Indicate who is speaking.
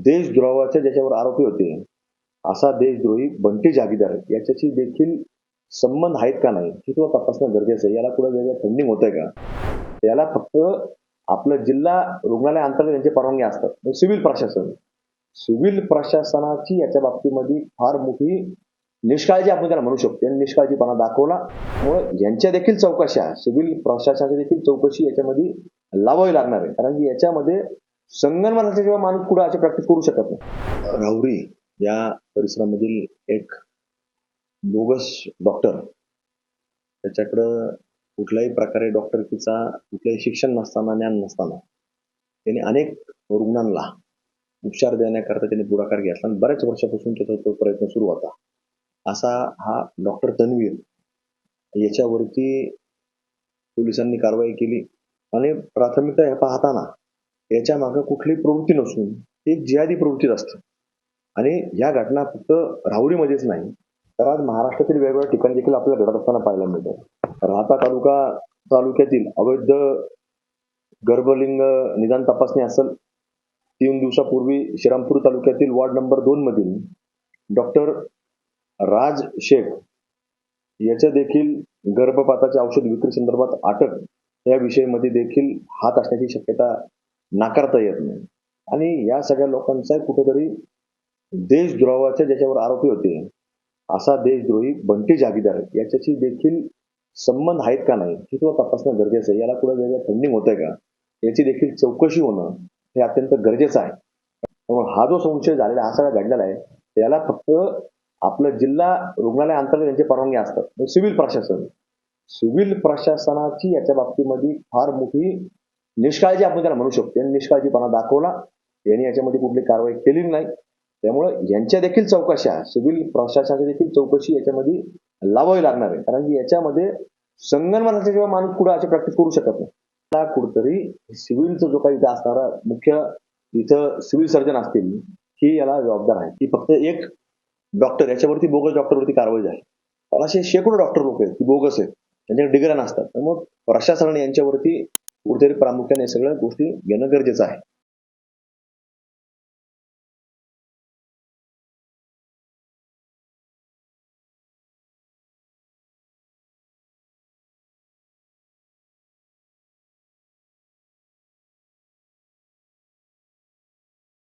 Speaker 1: देशद्रोहाचे ज्याच्यावर आरोपी होते, असा देशद्रोही बंटी जागीरदार याच्याशी देखील संबंध आहेत का नाही हे सुद्धा तपासणं गरजेचं आहे. याला कुठं वेगळं फंडिंग होतंय का? याला फक्त आपलं जिल्हा रुग्णालय अंतर्गत यांची परवानगी असतात. सिव्हिल प्रशासनाची याच्या बाबतीमध्ये फार मोठी निष्काळजी आपण त्याला म्हणू शकतो. आणि निष्काळजीपणा दाखवला. मग यांच्या देखील चौकशा, सिव्हिल प्रशासनाची देखील चौकशी याच्यामध्ये लावावी लागणार आहे. कारण की याच्यामध्ये संगनमत असल्याशिवाय माणूस कुठं अशी प्रॅक्टिस करू शकत नाही. राहुरी या परिसरामधील एक बोगस डॉक्टर, त्याच्याकडं कुठल्याही प्रकारे डॉक्टरकीचा कुठलंही शिक्षण नसताना, ज्ञान नसताना त्यांनी अनेक रुग्णांना उपचार देण्याकरता त्यांनी पुढाकार घेतला आणि बऱ्याच वर्षापासून त्याचा तो प्रयत्न सुरू होता. असा हा डॉक्टर तन्वीर याच्यावरती पोलिसांनी कारवाई केली आणि प्राथमिकता पाहताना याच्या मागे कुठलीही प्रवृत्ती नसून एक जिहादी प्रवृत्तीच असते. आणि या घटना फक्त राहुरीमध्येच नाही तर आज महाराष्ट्रातील वेगवेगळ्या ठिकाणी देखील आपल्याला घडत असताना पाहायला मिळतं. राहता तालुक्यातील अवैध गर्भलिंग निदान तपासणी असेल, 3 दिवसापूर्वी श्रीरामपूर तालुक्यातील वार्ड नंबर 2 मधील डॉक्टर राज शेख याच्या देखील गर्भपाताच्या औषध विक्री संदर्भात अटक या विषयामध्ये देखील हात असण्याची शक्यता नाकारता येत नाही. आणि या सगळ्या लोकांचा कुठेतरी देशद्रोहाचे ज्याच्यावर आरोपी होते, असा देशद्रोही बंटी जागीरदार याच्याशी देखील संबंध आहेत का नाही हे सुद्धा तपासणं गरजेचं आहे. याला कुठं वेगळं फंडिंग होतंय का याची देखील चौकशी होणं हे अत्यंत गरजेचं आहे. त्यामुळे हा जो संशय झालेला हा सगळा घडलेला आहे, याला फक्त आपलं जिल्हा रुग्णालय अंतर्गत यांची परवानगी असतात. सिव्हिल प्रशासनाची याच्या बाबतीमध्ये फार मोठी निष्काळजी आपण त्याला म्हणू शकतो. आणि निष्काळजीपणा दाखवला. यांनी याच्यामध्ये कुठली कारवाई केलेली नाही. त्यामुळे यांच्या देखील चौकशा, सिव्हिल प्रशासनाची देखील चौकशी याच्यामध्ये लावावी लागणार आहे. कारण की याच्यामध्ये संगनमत असल्याशिवाय माणूस कुठं अशी प्रॅक्टिस करू शकत नाही. त्याला कुठंतरी सिव्हिलचा जो काही इथं असणारा मुख्य इथं सिव्हिल सर्जन असतील ही याला जबाबदार आहे. की फक्त एक डॉक्टर याच्यावरती बोगस डॉक्टरवरती कारवाई झाली. पण असे शेकडो डॉक्टर लोक आहेत की बोगस आहेत, त्यांच्याकडे डिग्र्या नसतात. मग प्रशासनाने यांच्यावरती कुठेतरी प्रामुख्याने सगळ्या गोष्टी घेणं गरजेचं आहे.